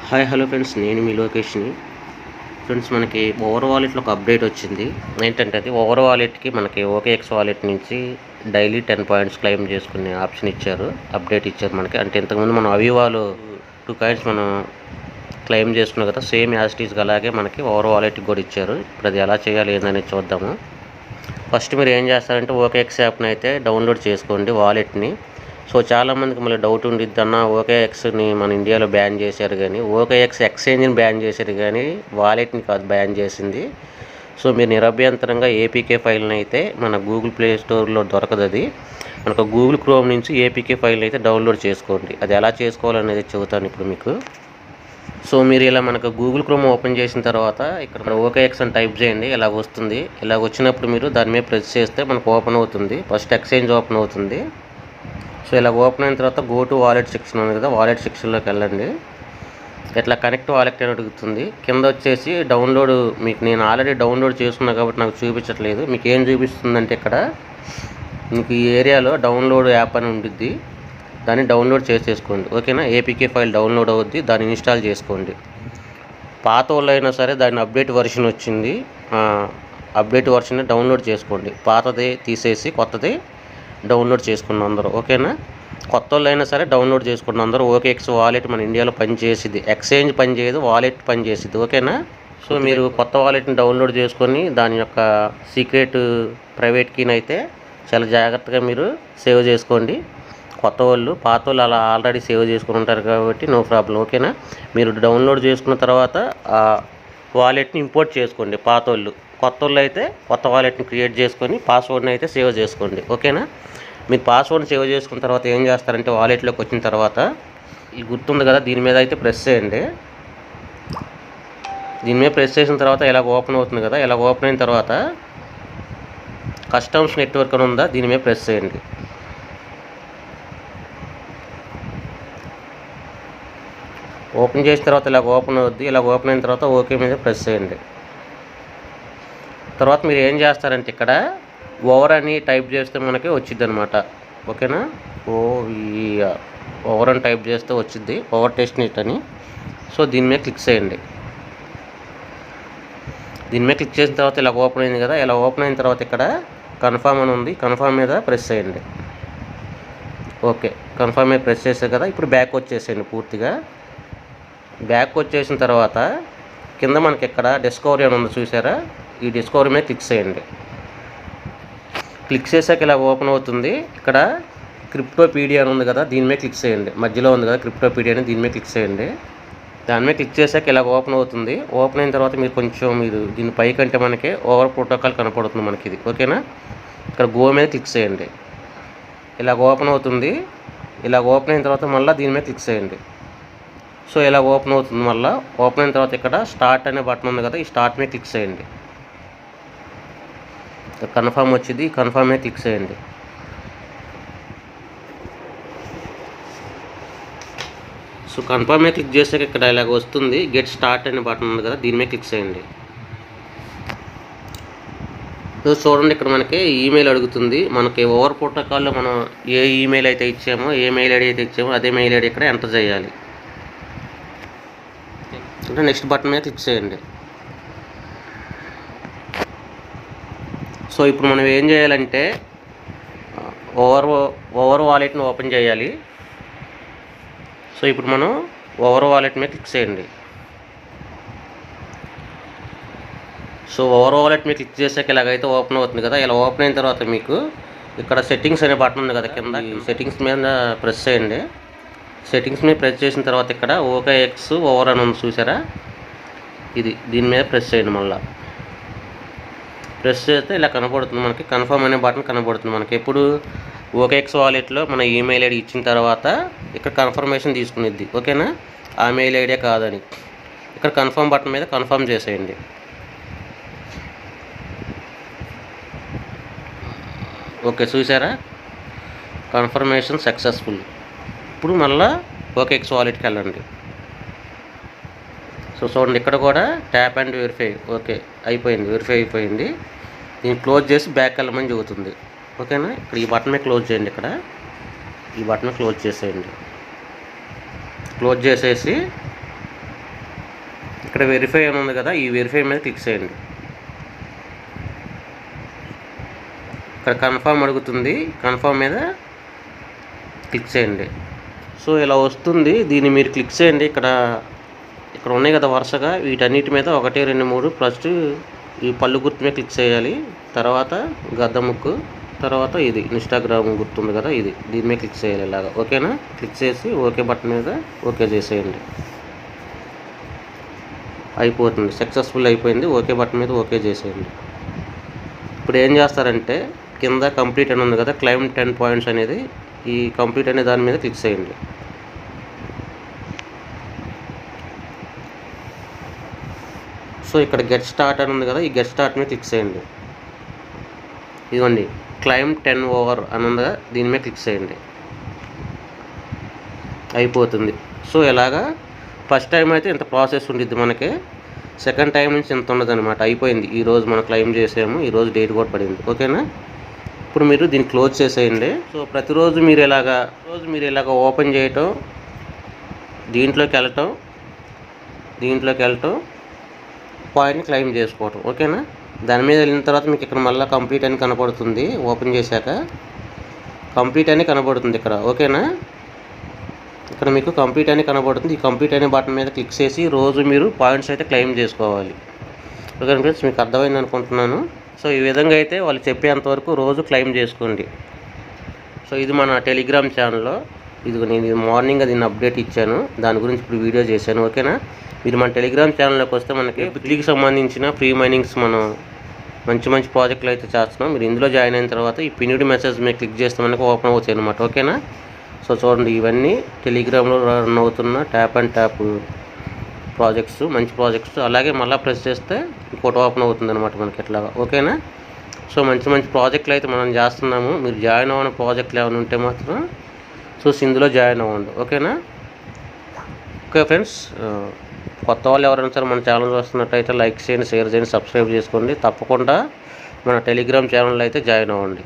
Hi hello friends, నేను మీ లోకేష్ని. Friends, మనకి ఓవర్ వాలెట్లో ఒక అప్డేట్ వచ్చింది. ఏంటంటే అది ఓవర్ వాలెట్కి మనకి ఓకేఎక్స్ వాలెట్ నుంచి డైలీ 10 పాయింట్స్ క్లెయిమ్ చేసుకునే ఆప్షన్ ఇచ్చారు, అప్డేట్ ఇచ్చారు మనకి. అంటే ఇంతకుముందు మనం అవివాలో 2 కాయిన్స్ మనం క్లెయిమ్ చేసుకున్నాం కదా, సేమ్ యాజ్ టీజ్గా అలాగే మనకి ఓవర్ వాలెట్కి కూడా ఇచ్చారు. ఇప్పుడు అది ఎలా చేయాలి ఏందనేది చూద్దాము. ఫస్ట్ మీరు ఏం చేస్తారంటే ఓకేఎక్స్ యాప్ని అయితే డౌన్లోడ్ చేసుకోండి, వాలెట్ని. సో చాలామందికి మళ్ళీ డౌట్ ఉండిద్ది, అన్న ఓకేఎక్స్ని మన ఇండియాలో బ్యాన్ చేశారు, కానీ ఓకేఎక్స్ ఎక్స్చేంజ్ని బ్యాన్ చేశారు కానీ వాలెట్ని కాదు బ్యాన్ చేసింది. సో మీరు నిరభ్యంతరంగా ఏపీకే ఫైల్ని అయితే మన గూగుల్ ప్లే స్టోర్లో దొరకదు, అది మనకు గూగుల్ క్రోమ్ నుంచి ఏపీకే ఫైల్ని అయితే డౌన్లోడ్ చేసుకోండి. అది ఎలా చేసుకోవాలనేది చెబుతాను ఇప్పుడు మీకు. సో మీరు ఇలా మనకు గూగుల్ క్రోమ్ ఓపెన్ చేసిన తర్వాత ఇక్కడ ఓకేఎక్స్ అని టైప్ చేయండి, ఇలాగ వస్తుంది. ఇలాగ వచ్చినప్పుడు మీరు దాని మీద ప్రెస్ చేస్తే మనకు ఓపెన్ అవుతుంది. ఫస్ట్ ఎక్స్చేంజ్ ఓపెన్ అవుతుంది. సో ఇలా ఓపెన్ అయిన తర్వాత గో టు వాలెట్ సెక్షన్ ఉంది కదా, వాలెట్ సెక్షన్లోకి వెళ్ళండి. ఇట్లా కనెక్ట్ వాలెట్ అని అడుగుతుంది. కింద వచ్చేసి డౌన్లోడ్, మీకు నేను ఆల్రెడీ డౌన్లోడ్ చేసుకున్నా కాబట్టి నాకు చూపించట్లేదు. మీకు ఏం చూపిస్తుందంటే ఇక్కడ మీకు ఈ ఏరియాలో డౌన్లోడ్ యాప్ అని ఉంటుంది, దాన్ని డౌన్లోడ్ చేసేసుకోండి. ఓకేనా, ఏపీకే ఫైల్ డౌన్లోడ్ అవుద్ది, దాన్ని ఇన్స్టాల్ చేసుకోండి. పాత వాళ్ళు అయినా సరే దాని అప్డేట్ వర్షన్ వచ్చింది, అప్డేట్ వర్షన్ డౌన్లోడ్ చేసుకోండి. పాతది తీసేసి కొత్తది డౌన్లోడ్ చేసుకున్న అందరూ. ఓకేనా, కొత్త వాళ్ళు అయినా సరే డౌన్లోడ్ చేసుకున్న అందరూ. ఓకేఎక్స్ వాలెట్ మన ఇండియాలో పనిచేసిద్ది, ఎక్స్చేంజ్ పనిచేయదు, వాలెట్ పనిచేసిద్ది. ఓకేనా, సో మీరు కొత్త వాలెట్ని డౌన్లోడ్ చేసుకొని దాని యొక్క సీక్రెట్ ప్రైవేట్ కీని అయితే చాలా జాగ్రత్తగా మీరు సేవ్ చేసుకోండి. కొత్త వాళ్ళు, పాత వాళ్ళు అలా ఆల్రెడీ సేవ్ చేసుకుని ఉంటారు కాబట్టి నో ప్రాబ్లం. ఓకేనా, మీరు డౌన్లోడ్ చేసుకున్న తర్వాత ఆ వాలెట్ని ఇంపోర్ట్ చేసుకోండి పాత వాళ్ళు. కొత్త వాళ్ళు అయితే కొత్త వాలెట్ని క్రియేట్ చేసుకొని పాస్వర్డ్ని అయితే సేవ్ చేసుకోండి. ఓకేనా, మీరు పాస్వర్డ్ సేవ్ చేసుకున్న తర్వాత ఏం చేస్తారంటే వాలెట్లోకి వచ్చిన తర్వాత ఈ గుర్తుంది కదా, దీని మీద అయితే ప్రెస్ చేయండి. దీని మీద ప్రెస్ చేసిన తర్వాత ఇలా ఓపెన్ అవుతుంది కదా, ఇలా ఓపెన్ అయిన తర్వాత కస్టమ్స్ నెట్వర్క్ అని ఉందా, దీని మీద ప్రెస్ చేయండి. ఓపెన్ చేసిన తర్వాత ఇలా ఓపెన్ అవుద్ది. ఇలా ఓపెన్ అయిన తర్వాత ఓకే మీద ప్రెస్ చేయండి. తర్వాత మీరు ఏం చేస్తారంటే ఇక్కడ ఓవర్ అని టైప్ చేస్తే మనకి వచ్చింది అనమాట. ఓకేనా, ఓవర్ అని టైప్ చేస్తే వచ్చింది, ఓవర్ టెస్ట్ నెట్ అని. సో దీని మీద క్లిక్ చేయండి. దీని మీద క్లిక్ చేసిన తర్వాత ఇలా ఓపెన్ అయింది కదా, ఇలా ఓపెన్ అయిన తర్వాత ఇక్కడ కన్ఫర్మ్ అని ఉంది, కన్ఫర్మ్ మీద ప్రెస్ చేయండి. ఓకే, కన్ఫర్మ్ మీద ప్రెస్ చేసే కదా, ఇప్పుడు బ్యాక్ వచ్చేసేయండి పూర్తిగా. బ్యాక్ వచ్చేసిన తర్వాత కింద మనకి ఇక్కడ డిస్కవరీ అని ఉంది చూసారా, ఈ డిస్కవరీ మీద క్లిక్ చేయండి. క్లిక్ చేసాక ఇలా ఓపెన్ అవుతుంది. ఇక్కడ క్రిప్టోపీడియా అని ఉంది కదా, దీని మీద క్లిక్ చేయండి. మధ్యలో ఉంది కదా క్రిప్టోపీడియా అని, దీని మీద క్లిక్ చేయండి. దాని మీద క్లిక్ చేసాక ఇలా ఓపెన్ అవుతుంది. ఓపెన్ అయిన తర్వాత మీరు దీని పైకంటే మనకి ఓవర్ ప్రోటోకాల్ కనపడుతుంది మనకి ఇది. ఓకేనా, ఇక్కడ గో మీద క్లిక్ చేయండి. ఇలా ఓపెన్ అవుతుంది. ఇలా ఓపెన్ అయిన తర్వాత మళ్ళీ దీని మీద క్లిక్ చేయండి. సో ఇలా ఓపెన్ అవుతుంది. మళ్ళీ ఓపెన్ అయిన తర్వాత ఇక్కడ స్టార్ట్ అనే బటన్ ఉంది కదా, ఈ స్టార్ట్ మీద క్లిక్ చేయండి. కన్ఫర్మ్ వచ్చింది, కన్ఫర్మ్ మీద క్లిక్ చేయండి. సో కన్ఫర్మ్ మీద క్లిక్ చేసాక ఇక్కడ ఇలాగ వస్తుంది, గెట్ స్టార్ట్ అనే బటన్ ఉంది కదా, దీని మీద క్లిక్ చేయండి. సో చూడండి, ఇక్కడ మనకి ఈమెయిల్ అడుగుతుంది. మనకి ఓవర్ ప్రోటోకాల్లో మనం ఏ ఈమెయిల్ అయితే ఇచ్చామో, ఏ మెయిల్ ఐడి అయితే ఇచ్చామో అదే మెయిల్ ఐడి ఇక్కడ ఎంటర్ చేయాలి. అంటే నెక్స్ట్ బటన్ మీద క్లిక్ చేయండి. సో ఇప్పుడు మనం ఏం చేయాలంటే ఓవర్ వాలెట్ని ఓపెన్ చేయాలి. సో ఇప్పుడు మనం ఓవర్ వాలెట్ మీద క్లిక్ చేయండి. సో ఓవర్ వాలెట్ మీద క్లిక్ చేసాక ఇలాగైతే ఓపెన్ అవుతుంది కదా, ఇలా ఓపెన్ అయిన తర్వాత మీకు ఇక్కడ సెట్టింగ్స్ అనే బటన్ ఉంది కదా కింద, సెట్టింగ్స్ మీద ప్రెస్ చేయండి. సెట్టింగ్స్ మీద ప్రెస్ చేసిన తర్వాత ఇక్కడ ఓకేఎక్స్ ఓవర్ అని ఉంది చూసారా, దీని మీద ప్రెస్ చేయండి. మళ్ళీ ప్రెస్ చేస్తే ఇలా కనపడుతుంది మనకి, కన్ఫర్మ్ అనే బటన్ కనపడుతుంది మనకి. ఎప్పుడు ఓకేఎక్స్ వాలెట్లో మన ఈమెయిల్ ఐడి ఇచ్చిన తర్వాత ఇక్కడ కన్ఫర్మేషన్ తీసుకునిద్ది. ఓకేనా, ఆ మెయిల్ ఐడియా కాదని ఇక్కడ కన్ఫర్మ్ బటన్ మీద కన్ఫర్మ్ చేసేయండి. ఓకే, చూసారా, కన్ఫర్మేషన్ సక్సెస్ఫుల్. ఇప్పుడు మళ్ళీ ఓకేఎక్స్ వాలెట్కి వెళ్ళండి. సో చూడండి, ఇక్కడ కూడా ట్యాప్ అండ్ వెరిఫై. ఓకే, అయిపోయింది, వెరిఫై అయిపోయింది. దీన్ని క్లోజ్ చేసి బ్యాక్ వెళ్ళమని చెబుతుంది. ఓకేనా, ఇక్కడ ఈ బటన్ మీద క్లోజ్ చేయండి. ఇక్కడ ఈ బటన్ క్లోజ్ చేసేయండి. క్లోజ్ చేసేసి ఇక్కడ వెరిఫై అని ఉంది కదా, ఈ వెరిఫై మీద క్లిక్ చేయండి. ఇక్కడ కన్ఫర్మ్ అడుగుతుంది, కన్ఫర్మ్ మీద క్లిక్ చేయండి. సో ఇలా వస్తుంది, దీన్ని మీరు క్లిక్ చేయండి. ఇక్కడ ఉన్నాయి కదా వరుసగా, వీటన్నిటి మీద 1 2 3 ఫస్ట్ ఈ పళ్ళు గుర్తు మీద క్లిక్ చేయాలి. తర్వాత గద్ద ముక్కు, తర్వాత ఇది ఇన్స్టాగ్రామ్ గుర్తుంది కదా, దీని మీద క్లిక్ చేయాలి ఇలాగా. ఓకేనా? క్లిక్ చేసి ఓకే బటన్ మీద ఓకే చేసేయండి. అయిపోతుంది, సక్సెస్ఫుల్ అయిపోయింది. ఓకే బటన్ మీద ఓకే చేసేయండి. ఇప్పుడు ఏం చేస్తారంటే కింద కంప్లీట్ అని ఉంది కదా, క్లైమ్ 10 పాయింట్స్ అనేది, ఈ కంప్లీట్ అనే దాని మీద క్లిక్ చేయండి. సో ఇక్కడ గెట్ స్టార్ట్ అని ఉంది కదా, ఈ గెట్ స్టార్ట్ మీద క్లిక్ చేయండి. ఇదిగోండి క్లైమ్ 10 ఓవర్ అని ఉందా, దీని మీద క్లిక్ చేయండి. అయిపోతుంది. సో ఇలాగా ఫస్ట్ టైం అయితే ఇంత ప్రాసెస్ ఉండిద్ది మనకి, సెకండ్ టైం నుంచి ఇంత ఉండదు అనమాట. అయిపోయింది, ఈరోజు మనం క్లైమ్ చేసాము, ఈరోజు డేట్ కూడా పడింది. ఓకేనా? ఇప్పుడు మీరు దీన్ని క్లోజ్ చేసేయండి. సో ప్రతిరోజు మీరు ఇలాగ ఓపెన్ చేయటం, దీంట్లోకి వెళ్ళటం పాయింట్ని క్లైమ్ చేసుకోవటం. ఓకేనా? దాని మీద వెళ్ళిన తర్వాత మీకు ఇక్కడ మళ్ళీ కంప్లీట్ అని కనపడుతుంది. ఓపెన్ చేశాక కంప్లీట్ అని కనబడుతుంది ఇక్కడ. ఓకేనా? ఇక్కడ మీకు కంప్లీట్ అని కనబడుతుంది. ఈ కంప్లీట్ అనే బటన్ మీద క్లిక్ చేసి రోజు మీరు పాయింట్స్ అయితే క్లెయిమ్ చేసుకోవాలి. ఓకే ఫ్రెండ్స్, మీకు అర్థమైంది అనుకుంటున్నాను. సో ఈ విధంగా అయితే వాళ్ళు చెప్పేంతవరకు రోజు క్లెయిమ్ చేసుకోండి. సో ఇది మన టెలిగ్రామ్ ఛానల్లో, నేను మార్నింగ్ దీన్ని అప్డేట్ ఇచ్చాను, దాని గురించి ఇప్పుడు వీడియో చేశాను. ఓకేనా? మీరు మన టెలిగ్రామ్ ఛానల్లోకి వస్తే మనకి బిట్లీకి సంబంధించిన ఫ్రీ మైనింగ్స్ మనం మంచి ప్రాజెక్టులు అయితే చేస్తున్నాం. మీరు ఇందులో జాయిన్ అయిన తర్వాత ఈ పిన్డ్ మెసేజ్ మీద క్లిక్ చేస్తే మనకి ఓపెన్ అవుతాయి అనమాట. ఓకేనా? సో చూడండి, ఇవన్నీ టెలిగ్రామ్లో రన్ అవుతున్న ట్యాప్ అండ్ ట్యాప్ ప్రాజెక్ట్స్, మంచి ప్రాజెక్ట్స్. అలాగే మళ్ళీ ప్రెస్ చేస్తే ఇంకోటి ఓపెన్ అవుతుంది అనమాట మనకి ఇట్లాగా. ఓకేనా? సో మంచి ప్రాజెక్టులు అయితే మనం చేస్తున్నాము. మీరు జాయిన్ అవ్వని ప్రాజెక్టులు ఏమైనా ఉంటే మాత్రం చూసి ఇందులో జాయిన్ అవ్వండి. ఓకేనా? ఓకే ఫ్రెండ్స్, కొత్త వాళ్ళు ఎవరైనా సరే మన ఛానల్ చూస్తున్నట్టయితే లైక్ చేయండి, షేర్ చేయండి, సబ్స్క్రైబ్ చేసుకోండి. తప్పకుండా మన టెలిగ్రామ్ ఛానల్ అయితే జాయిన్ అవ్వండి.